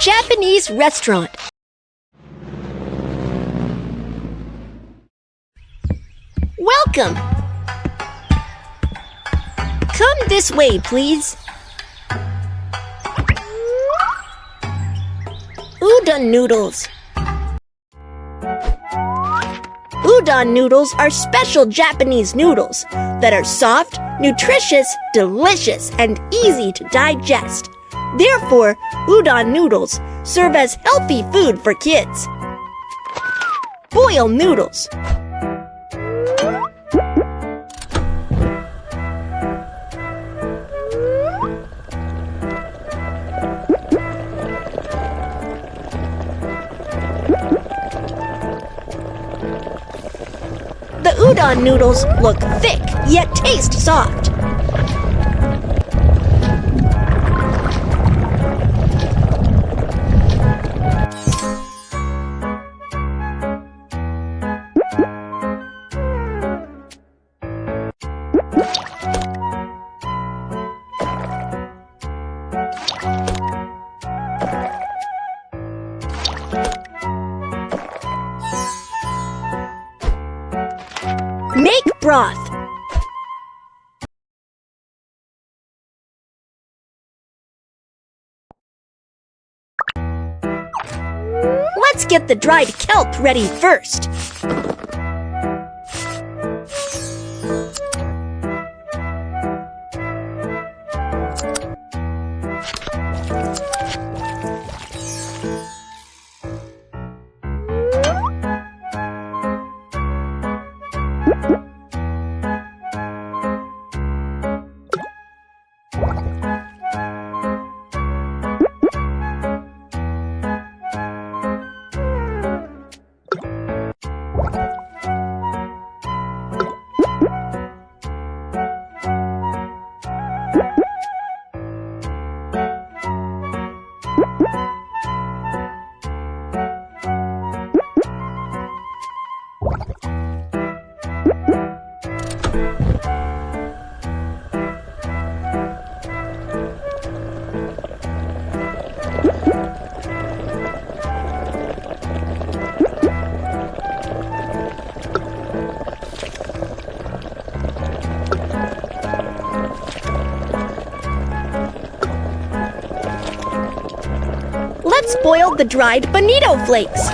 Japanese restaurant. Welcome! Come this way, please. Udon noodles. Udon noodles are special Japanese noodles that are soft, nutritious, delicious, and easy to digest. Therefore, udon noodles serve as healthy food for kids. Boil noodles. The udon noodles look thick, yet taste soft. Make broth. Let's get the dried kelp ready first. Let's boil the dried bonito flakes.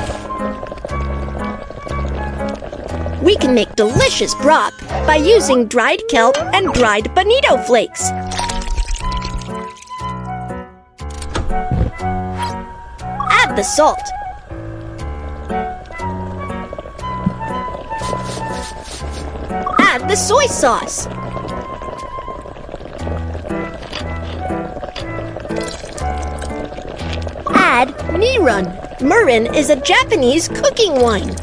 We can make delicious broth by using dried kelp and dried bonito flakes. Add the salt. Add the soy sauce. Add mirin. Mirin is a Japanese cooking wine.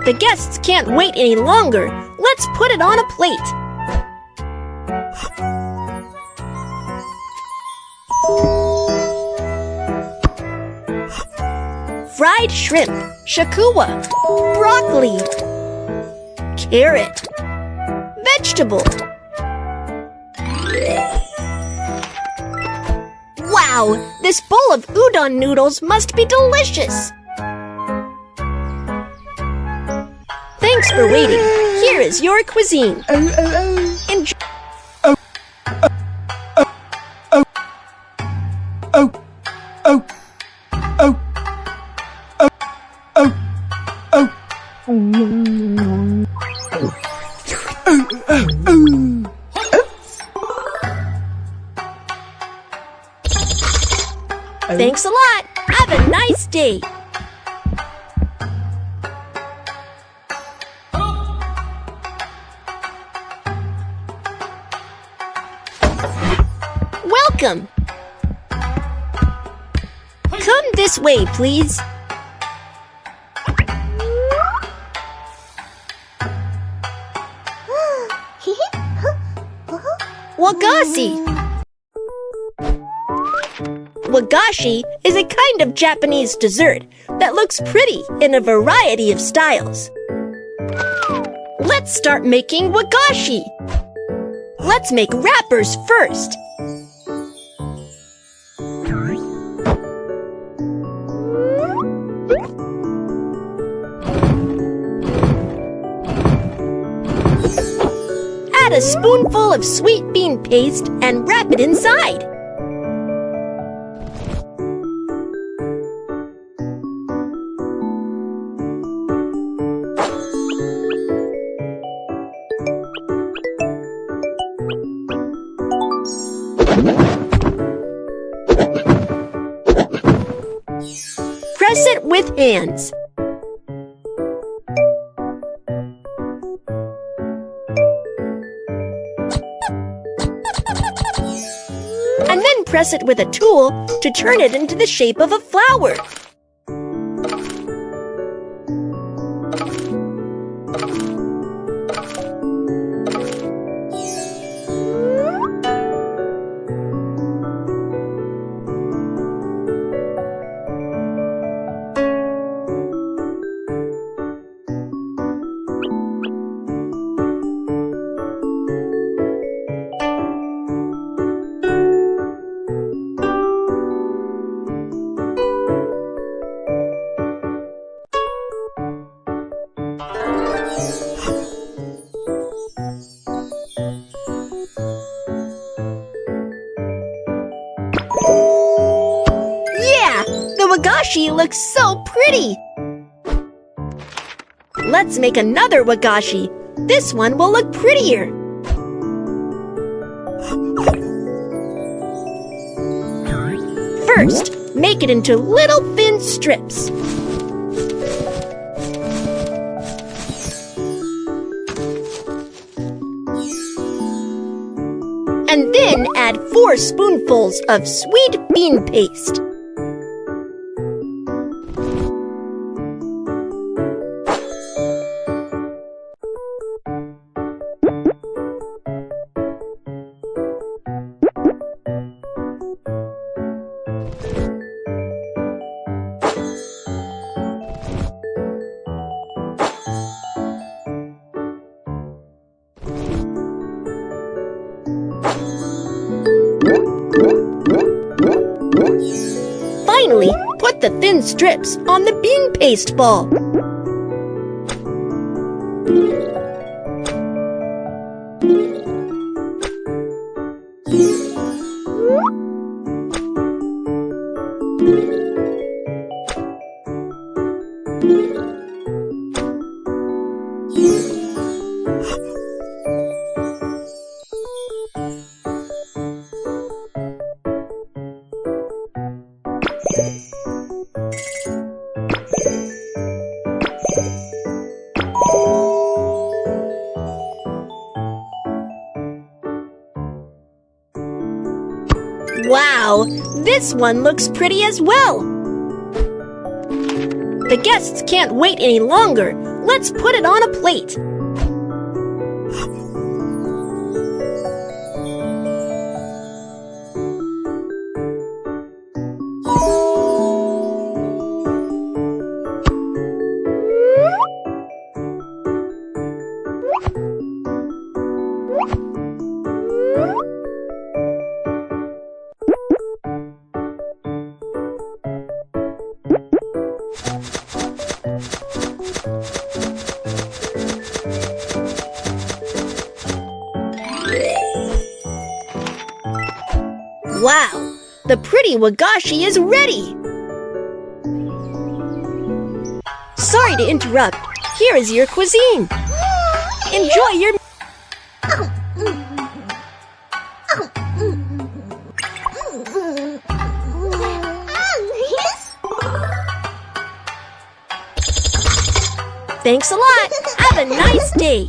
The guests can't wait any longer. Let's put it on a plate. Fried shrimp, shakuwa, broccoli, carrot, vegetable. Wow, this bowl of udon noodles must be delicious. Thanks for waiting. Here is your cuisine. Enjoy. Thanks a lot. Have a nice day. Welcome. Come this way, please. Wagashi. Wagashi is a kind of Japanese dessert that looks pretty in a variety of styles. Let's start making wagashi. Let's make wrappers first. Add a spoonful of sweet bean paste and wrap it inside. Press it with hands. And then press it with a tool to turn it into the shape of a flower. Wagashi looks so pretty! Let's make another wagashi. This one will look prettier. First, make it into little thin strips. And then add 4 spoonfuls of sweet bean paste. Finally, put the thin strips on the bean paste ball. Wow, this one looks pretty as well. The guests can't wait any longer. Let's put it on a plate. Wow, the pretty wagashi is ready! Sorry to interrupt. Here is your cuisine. Enjoy your... Thanks a lot. Have a nice day.